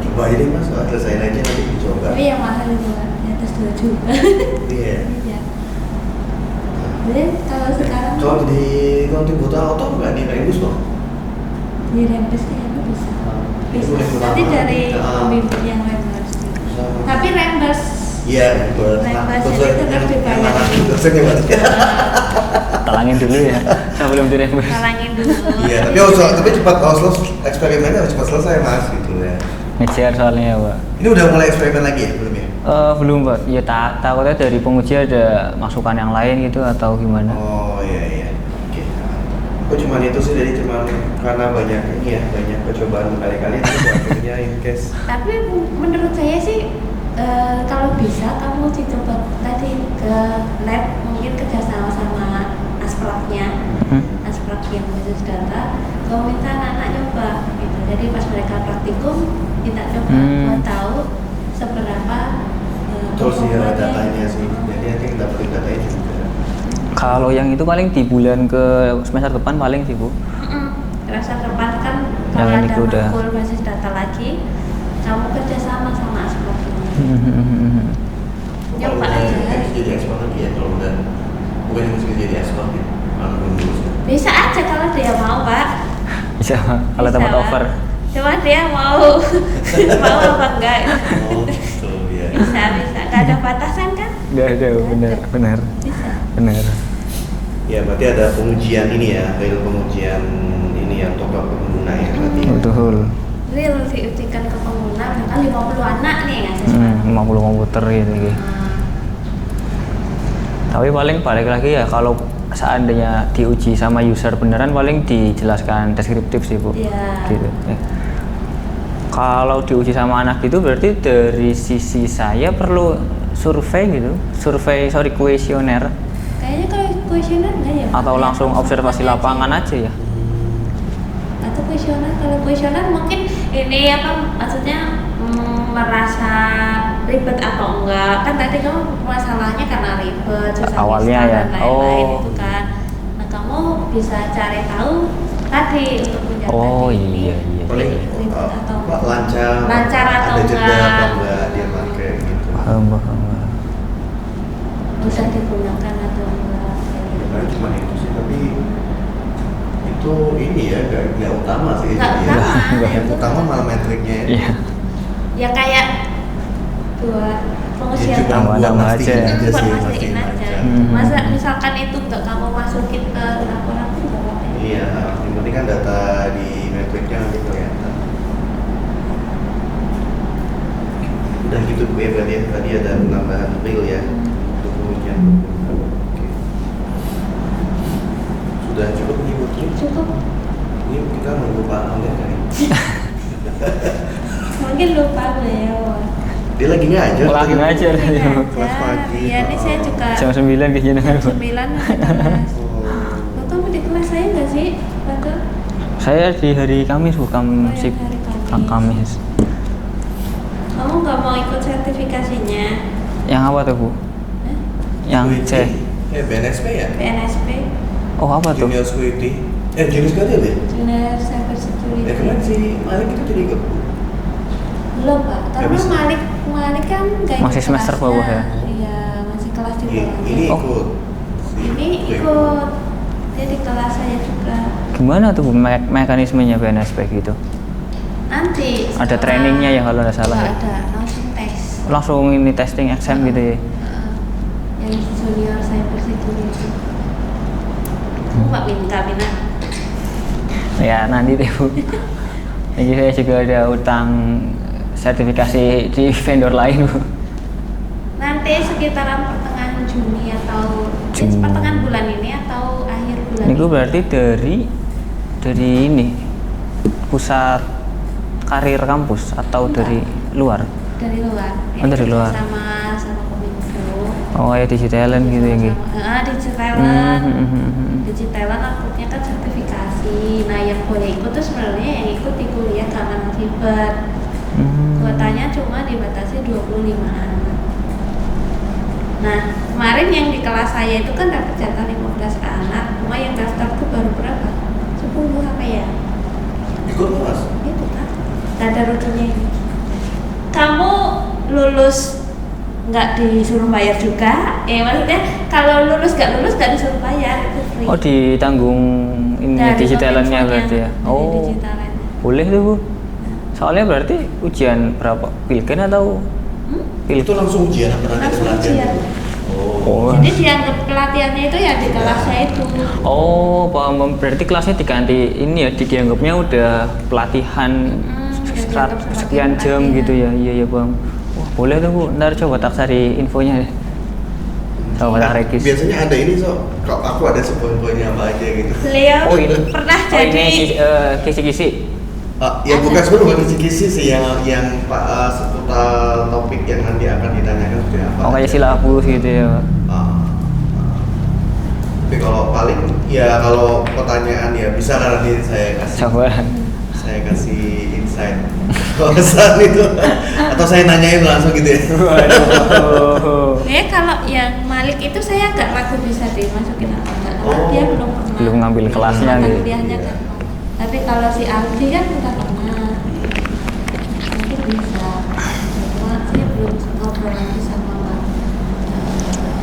Coba ini Mas, selesain aja nanti dicoba. Tapi yang mahal itu kan, di atas 2 juta. Iya. Iya. Jadi kalau sekarang Kalau di buta auto nggak di Rembus loh. di Rembes kayaknya bisa. Bisa. Boleh pulang. Nanti dari Ah. pembimbing yang Rembes. Bisa. Tapi Rembes Iya, buat Rembes dosen itu lebih banyak. dosennya berarti. Talangin dulu ya sebelum dirembes. talangin dulu. Iya, tapi cepat eksperimennya harus cepat selesai Mas gitu ya. Ngejar soalnya ya, Pak. Ini udah mulai eksperimen lagi ya belum ya? Belum, Pak. Ya takutnya dari penguji ada masukan yang lain gitu atau gimana. Oh iya. Oke. Aku cuma itu sih, jadi cuma karena banyak percobaan berkali-kali itu akhirnya in case. Tapi menurut saya sih kalau bisa kamu dicoba tadi ke lab, mungkin kerjasama sama aspraknya, asprak yang khusus data, kamu minta anak-anak nyoba gitu. Jadi pas mereka praktikum kita coba buat tahu seberapa Terus ya performanya. datanya sih, jadi nanti yang dapetin datanya juga. Kalau yang itu paling di bulan ke semester depan paling sih Bu. Rasa depan kan Yang kalau ini ada udah. makul basis data lagi, kamu kerjasama sama aspirasinya. Nyoba aja. Jadi ekspor lagi ya kalau udah bukan yang mesti jadi ekspor ya, kalau belum lulus ya. Bisa aja kalau dia mau, Pak. Bisa kalau Bisa, dapat Pak. offer. Cuma dia mau mau apa enggak? Oh gitu ya. Bisa. Gak ada batasan kan? Enggak ada, benar. Bisa. Benar. Ya berarti ada pengujian ini ya, real pengujian ini ya untuk pengguna ya berarti. Betul. Real diujikan ke pengguna, kan 50 anak nih ngasih 50 komputer gitu. Tapi paling balik lagi ya kalau seandainya diuji sama user beneran paling dijelaskan deskriptif sih Bu. Iya. Gitu. Kalau diuji sama anak itu berarti dari sisi saya perlu survei gitu, kuesioner Kayaknya kalau kuesioner enggak ya? Pak? atau Kayak langsung observasi konsultasi lapangan aja ya. Atau kuesioner, kalau kuesioner mungkin ini apa maksudnya merasa ribet atau enggak, kan tadi kamu masalahnya karena ribet susah Awalnya bisa, ya. dan lain-lain Oh. itu kan. Nah kamu bisa cari tahu tadi untuk menjaga Oh, diri iya. Paling ribet atau apa, lancar atau ada jeda enggak. apa enggak dia pakai gitu. Paham. bisa digunakan atau enggak. Sebenarnya cuma itu sih, tapi itu ini ya nggak utama sih. Nggak jadi ya. utama. Yang utama malah metriknya ya. Iya. Ya kayak buat pengisian cuma buat Tambah-tambah mastiin aja. aja buat sih, mastiin mastiin aja. aja. Masa misalkan itu enggak kamu masukin ke laporan itu enggak apa-apa. Iya, yang penting kan data di metriknya nanti kelihatan. Udah gitu Bu ya, berarti ya. Tadi ada penambahan real ya untuk pengujian. Oke. Sudah cukup nih Bu Tri? Cukup. Ini kita nunggu Pak Amir kan? Mungkin lupa beliau. Dia lagi ngajar. Lagi ngajar. Iya, Kelas pagi. Iya, ini saya juga Jam 9 kayaknya jam 9 di kelas. Oh. Lo kamu di kelas saya nggak sih, Batu? Saya di hari Kamis bukan Oh, sip. yang hari Kamis. Kamis. Kamu nggak mau ikut sertifikasinya? Yang apa tuh Bu? Hah? Yang C. BNSP ya? PNSP, Oh apa tuh? Junior Security. Junior Security ya? Junior Cyber Security. Kemarin si Malik itu jadi ikut. Belum Pak, karena bisa. Malik kan nggak ikut Masih semester kelasnya. bawah ya? Iya, masih kelas di Ini bawah. Oh. ikut. Ini ikut, dia di kelas saya juga. Gimana tuh Bu mekanismenya BNSP gitu? Nanti Ada setelah- trainingnya ya kalau nggak salah Nggak ya? ada, langsung tes. Langsung ini testing exam gitu ya? Yang junior cyber security. Kamu nggak minat? Ya nanti deh Bu. Jadi saya juga ada utang sertifikasi di vendor lain Bu. Nanti sekitaran pertengahan Juni atau Juni. pertengahan bulan ini atau akhir bulan Ini berarti dari ini pusat karir kampus atau Enggak. dari luar? dari luar. Oh, dari luar. Sama Kominfo. Oh ya Digitalent gitu ya gitu. Digitalent. Digitalent outputnya kan sertifikasi. Nah yang boleh ikut tuh sebenarnya yang ikut di kuliah keamanan siber. Kuotanya cuma dibatasi 25 anak. Nah kemarin yang di kelas saya itu kan dapat jatah 15 anak. Cuma yang daftar tuh baru berapa? 10 apa ya? Ikut Mas. Itu kan. Gak ada ruginya ini. Kamu lulus nggak disuruh bayar juga? Maksudnya kalau lulus nggak disuruh bayar itu free. Oh ditanggung ini Dari Digitalentnya Kominfonya, berarti ya? dari Oh Digitalent. boleh tuh Bu. Soalnya berarti ujian berapa? Pilken atau Itu langsung ujian apa nanti Langsung pelatihan? ujian. Oh. Oh. Jadi dianggap pelatihannya itu ya di kelas saya itu. Oh, paham. Berarti kelasnya diganti ini ya, dianggapnya udah pelatihan dianggap sekian jam pelatihan. gitu ya. Iya ya Bang. Wah boleh tuh Bu, ntar coba tak cari infonya deh. Coba tak regis. Biasanya ada ini kalau aku ada poin-poinnya apa aja gitu. Beliau Oh ini. pernah Oh jadi ini kisi-kisi. Ya bukan sebenarnya bukan kisi-kisi sih yang Pak seputar topik yang nanti akan ditanyakan seperti apa. Oh kayak aja. silabus gitu ya. Tapi kalau paling ya kalau pertanyaan ya bisa nanti saya kasih Coba. saya kasih desain kawasan itu atau saya nanyain langsung gitu ya? Waduh. Ya kalau yang Malik itu saya agak ragu bisa dimasukin apa enggak karena dia belum pernah. Belum ngambil kelasnya mata gitu. kuliahnya kan. Tapi kalau si Aldi kan udah pernah. Mungkin bisa. Cuma saya belum ngobrol lagi sama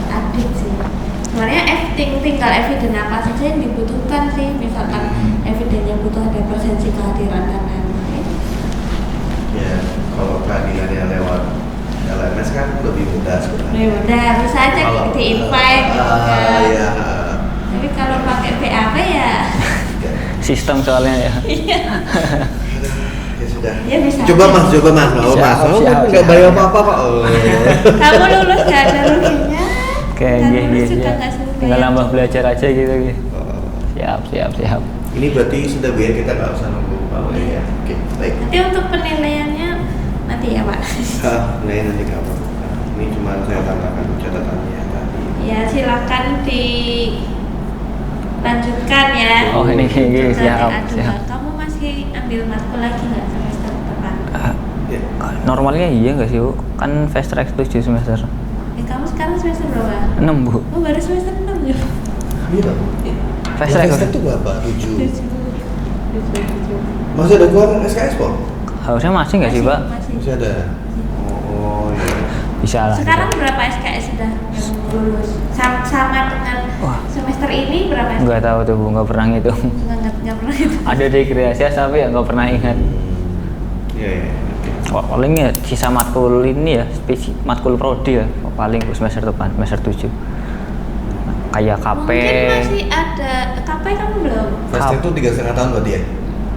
adik sih. Sebenarnya tinggal eviden apa saja yang dibutuhkan sih, misalkan evidennya butuh ada presensi kehadiran dan lain-lain. Ya, kalau kehadirannya lewat LMS kan lebih mudah sebenarnya. Ya udah, bisa aja di invite gitu kan. Iya. Tapi kalau pakai BAP ya, Sistem soalnya ya. iya. Ya sudah. Ya bisa. Coba mas, Siap, Oh, siap, nggak siap. bayar apa-apa kok. Oh. Kamu lulus gak ada ruginya. Kayak Dan gini lulus gitu juga ya. nggak suruh Tinggal bayar. nambah belajar aja gitu. Oh. Siap. Ini berarti sudah Bu ya, kita nggak usah nunggu Pak Wali ya. Oke, baik. Nanti untuk penilaiannya nanti ya Pak. Nggak nanti nggak apa-apa. Ini cuma saya tambahkan catatannya tadi. Ya silakan dilanjutkan ya. Oh, ini Untuk siap, TA2. siap. Kamu masih ambil matkul lagi nggak semester depan? Ya. Normalnya iya nggak sih Bu? Kan fast track 7 semester. Kamu sekarang semester berapa? 6 Bu. Oh baru semester 6 ya? Iya. Fast track. Fast track itu berapa? 7. 7. Masih ada keluar SKS kok? Harusnya masih nggak sih Pak? Masih ada. Oh iya. Bisa lah. Sekarang berapa SKS sudah yang lulus? Sama dengan Wah. semester ini berapa SKS? Nggak tahu tuh Bu, nggak pernah ngitung. Nggak pernah itu. Ada di kreasi tapi ya nggak pernah ingat. Iya iya. Oke. Oh, paling ya sisa matkul ini ya, matkul prodi ya, paling semester depan, semester 7. Kayak KP. Mungkin masih ada KP kamu belum? Fast track itu 3,5 tahun berarti ya?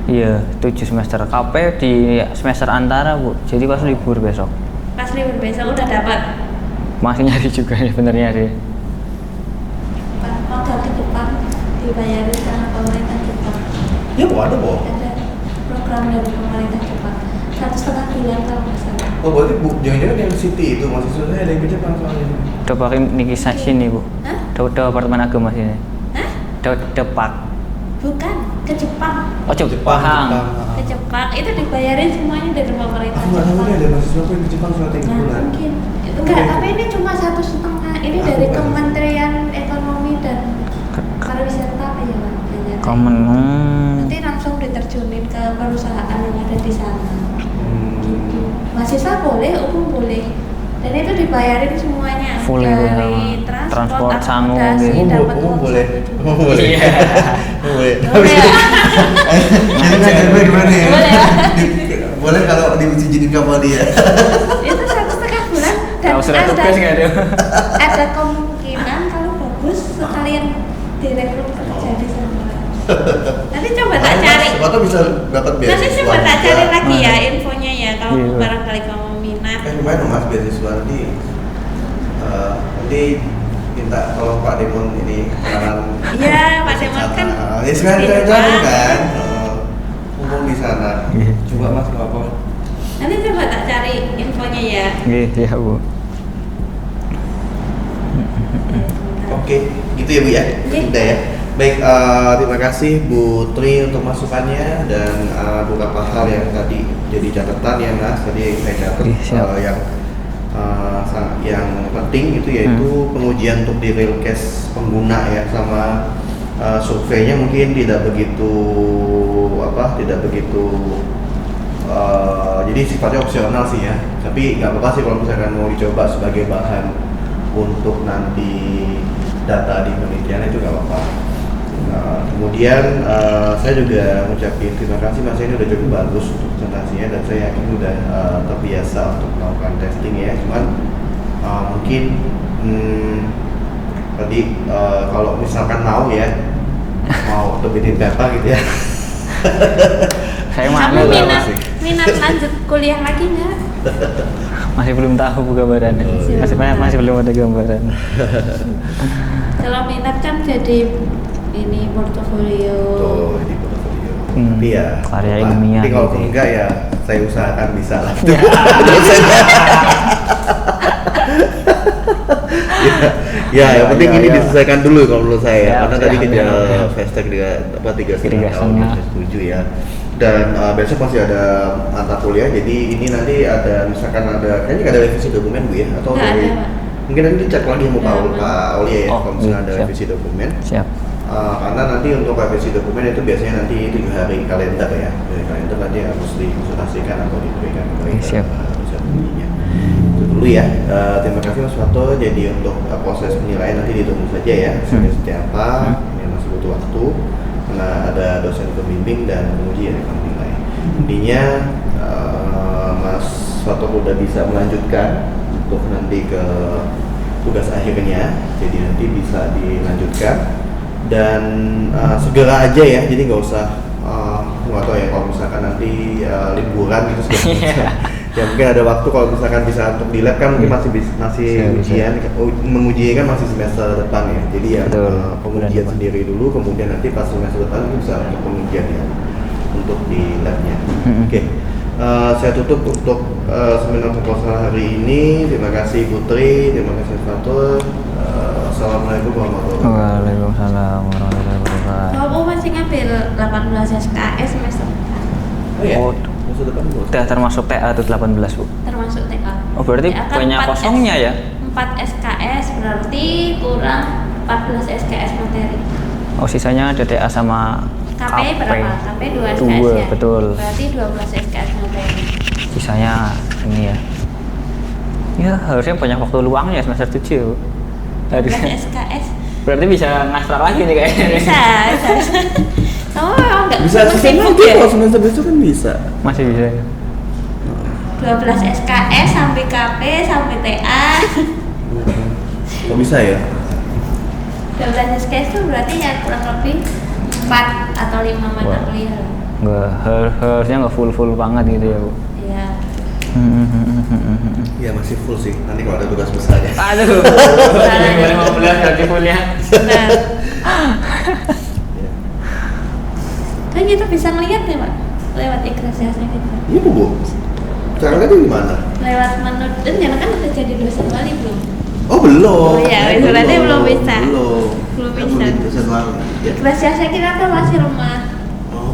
Iya, 7 semester KP di semester antara Bu. Jadi pas libur besok. Pas libur besok udah dapat. Masih nyari juga ya sebenarnya sih. Magang ke Jepang dibayarin sama pemerintah Jepang. Ya kok ada kok. Ada program dari pemerintah Jepang 1,5 bulan kalau nggak salah. Oh berarti Bu, jangan-jangan yang City itu mahasiswa saya ada yang ke Jepang soalnya. Udah pakai niki sini Bu. Hah? Udah apartemen agama sini. Hah? Udah pak. Bukan, ke Jepang. Oh Jepang. Ke Jepang itu dibayarin semuanya dari pemerintah Aku nggak tahu Jepang. nih ada mahasiswa yang ke Jepang selama 3 Nah, bulan. mungkin. Enggak, tapi ini cuma 1,5. Ini Aku dari nggak tahu. Kementerian Ekonomi dan Pariwisata apa ya, Pak? Kayaknya. Komen. Nanti langsung diterjunin ke perusahaan yang ada di sana. Gitu. Mahasiswa boleh, umum boleh. Dan itu dibayarin semuanya Full itu dari sama. transport, Transport, sangu, akomodasi, gitu. dapat Umum konsol boleh. gitu. Umum boleh. Iya. Boleh. Boleh ya? Jadi nggak gimana ya? Boleh ya? Boleh kalau diizinin kamu dia. Itu 1,5 bulan dan Tahu surat tugas nggak tuh? ada kemungkinan kalau bagus sekalian direkrut kerja di sana. Nanti coba tak cari. Siapa bisa dapat beasiswa. Nanti coba tak juga. cari lagi ya infonya ya kalau Iya. barangkali kamu minat. Lumayan dong mas beasiswa nanti. Nanti minta kalau Pak Demon ini kenalan. Iya, Pak Demon kan Ya sekarang di jalan Jepang. kan. Mumpung di sana. Iya. Coba mas nggak apa. Nanti coba tak cari infonya ya. Gitu ya Bu. Oke, gitu ya Bu ya. Iya. Udah ya. Baik, terima kasih Bu Tri untuk masukannya dan beberapa hal yang tadi jadi catatan ya Mas. Tadi saya catat Iya, siap. yang penting itu yaitu pengujian untuk di real case pengguna ya sama surveinya mungkin tidak begitu jadi sifatnya opsional sih ya. Tapi nggak apa-apa sih kalau misalkan mau dicoba sebagai bahan untuk nanti data di penelitian itu nggak apa-apa. Kemudian saya juga mengucapkan terima kasih Mas, ini udah cukup bagus untuk presentasinya dan saya yakin udah terbiasa untuk melakukan testing ya. Cuman mungkin tadi kalau misalkan mau terbitin data gitu ya. Saya Kamu malu minat lanjut kuliah lagi nggak? masih belum tahu Bu gambarannya. Oh, iya. Masih belum ada gambaran. Kalau minat kan jadi ini portofolio. Tuh di portfolio. Hmm, Tapi ya karya apa, ilmiah tapi kalau gitu ya. enggak ya saya usahakan bisa lah. Ya, yang penting ya, ini ya. diselesaikan dulu kalau menurut saya, Siap, karena tadi siap, kita siap. hashtag tiga setengah tahun Irigasinya. saya setuju ya. Dan besok masih ada mata kuliah, jadi ini nanti ada misalkan kayaknya nggak ada revisi dokumen Bu ya, atau Nggak dari ada, Pak. mungkin nanti cek lagi sama Nggak Pak Aulia ya, Oh, kalau misalnya ada siap. revisi dokumen. Siap. Karena nanti untuk revisi dokumen itu biasanya nanti 7 hari kalender ya, dari kalender nanti harus dikonsultasikan atau diberikan kepada Siap. dosen pembimbingnya. Itu dulu ya. Terima kasih Mas Fato. Jadi untuk proses penilaian nanti ditunggu saja ya, seperti apa. Ini masih butuh waktu karena ada dosen pembimbing dan penguji yang akan menilai. Intinya Mas Fato udah bisa melanjutkan untuk nanti ke tugas akhirnya, jadi nanti bisa dilanjutkan dan segera aja ya, jadi nggak usah nggak tahu ya kalau misalkan nanti liburan gitu segala ya mungkin ada waktu kalau misalkan bisa untuk di lab kan mungkin masih Bisa. ujian menguji kan masih semester depan ya, jadi ya Betul. pengujian Bulan sendiri dulu, kemudian nanti pas semester depan mungkin bisa untuk pengujian ya untuk di labnya. Oke. Saya tutup untuk seminar proposal hari ini. Terima kasih Putri, terima kasih Fatul. Assalamualaikum warahmatullahi wabarakatuh. Waalaikumsalam warahmatullahi wabarakatuh. Kamu masih ngambil 18 SKS semester depan, Oh ya, Oh, masa depan Bu. udah termasuk TA tuh 18 Bu. termasuk TA. Oh, berarti Ya, kan banyak 4 kosongnya ya? 4 SKS berarti kurang 14 SKS materi. Oh, sisanya ada TA sama KP berapa? KP 2 SKS Dua, ya? betul. Berarti 12 SKS materi. Sisanya ini ya. Ya, harusnya banyak waktu luangnya semester 7 Bu. 12 Harusnya. SKS. Berarti bisa ngastrak lagi nih kayaknya. Bisa. Kamu memang nggak Bisa perlu selesai sibuk nanti ya? kalau semester besok kan bisa. Masih bisa ya? 12 SKS sampai KP sampai TA. Kok bisa ya? 12 SKS itu berarti ya kurang lebih 4 atau 5 mata Wah. kuliah. Nggak, harusnya nggak full banget gitu ya Bu. Iya. Ya masih full sih. Nanti kalau ada tugas besar ya. Aduh, 15 lagi kuliah. Nah, kan kita bisa ngeliat ya Pak, lewat ikhlasnya kita. Iya Bu. Caranya itu gimana? Lewat menu, dan ya kan udah jadi dosen wali belum? Oh belum. Oh iya, berarti belum bisa. Belum. Belum Kan bisa. Bisa selalu. Ya. Ikhlasnya kita tuh masih lemah. Oh.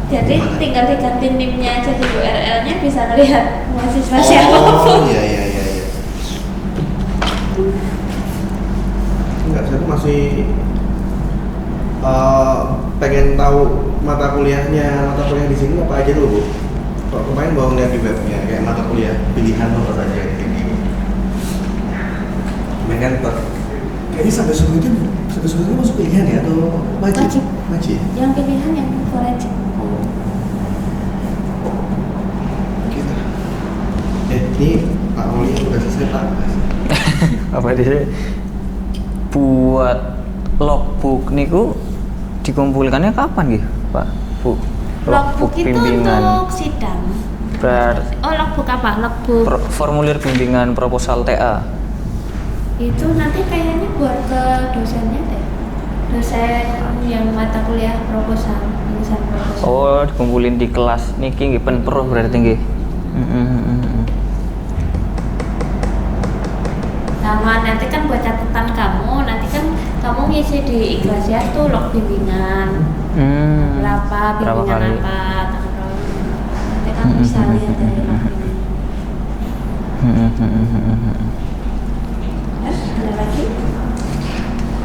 Jadi Gimana? tinggal diganti NIM-nya aja di URL-nya bisa ngelihat mahasiswa Oh siapapun. iya. Enggak, saya tuh masih pengen tahu mata kuliah di sini apa aja dulu Bu. Kalau kemarin baru lihat di webnya kayak mata kuliah pilihan apa saja kayak gitu. Kemarin kan kayaknya sampai subuh itu masuk pilihan ya atau wajib? Wajib. Yang pilihan yang forensik. Gitu. Ini Pak Oli udah selesai Pak. Apa dia buat logbook niku dikumpulkannya kapan gitu Pak Bu? Logbook itu untuk sidang. Oh logbook apa? Logbook Formulir bimbingan proposal TA. itu nanti kayaknya buat ke dosennya deh. Dosen yang mata kuliah proposal, tulisan proposal. Oh, dikumpulin di kelas niki nggih penpro berarti nggih. Sama nanti kan buat catatan kamu, nanti kan kamu ngisi di Ikhlasya tuh log bimbingan. Berapa bimbingan kali? apa, tanggal berapa. Nanti kan bisa lihat dari log bimbingan. Ada lagi?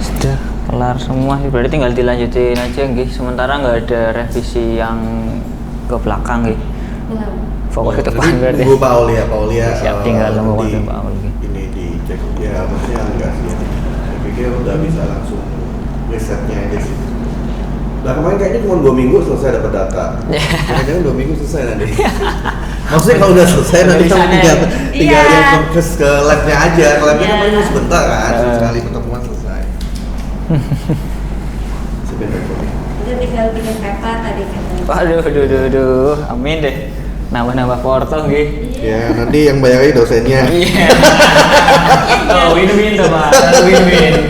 Sudah kelar semua sih, berarti tinggal dilanjutin aja nggih. Sementara nggak ada revisi yang ke belakang nggih. Belum. Fokus ke depan berarti. Tunggu Pak Aulia. Siap, tinggal nunggu di- waktu Pak Aulia. Ini dicek ya, maksudnya enggak sih. Saya pikir udah bisa langsung risetnya aja sih. Nah kemarin kayaknya cuma 2 minggu selesai dapat data. Jangan-jangan 2 minggu selesai nanti. Maksudnya kalau udah selesai nanti kamu tinggal Iya. yang ke labnya aja. Ke labnya kan Iya. paling sebentar kan, sekali pertemuan selesai. Sebentar kok. Itu tinggal bikin paper tadi katanya. Waduh, amin deh. Nambah-nambah porto nggih. Ya nanti yang bayarin dosennya. Iya. Oh, win-win tuh Pak. Win-win.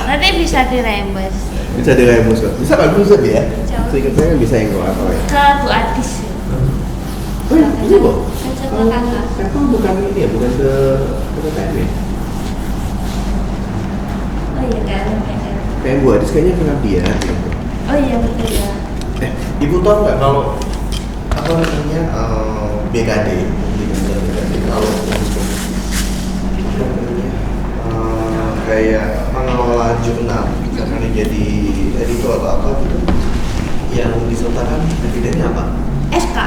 Nanti bisa dirembes Bisa dirembus kok. Bisa kan bisa ya? Jauh. Seingat saya bisa yang gua apa ya? ke Bu Adis. Oh iya, bisa kok. Ngajak ke Kalau kakak. Apple bukan ini ya, bukan ke PTN ya? Oh iya kan, Kayak Bu Adis kayaknya kenal dia gitu. oh iya betul ya. Ibu tahu nggak kalau apa namanya BKD, kalau untuk apa namanya kayak mengelola jurnal, misalkan jadi editor atau apa gitu, yang disertakan dividennya apa? SK.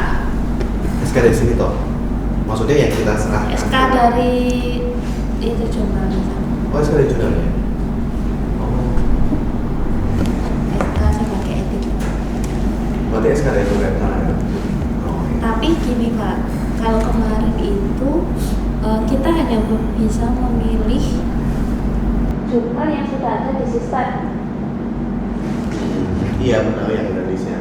SK dari sini toh? Maksudnya yang kita serahkan? SK dari itu cuma Oh, SK dari jurnalnya? Oh, SK sebagai editor. berarti SK dari jurnal ya? Oh, iya. Tapi gini Pak, kalau kemarin itu kita hanya bisa memilih jurnal yang sudah ada di sistem. Iya benar yang Indonesia.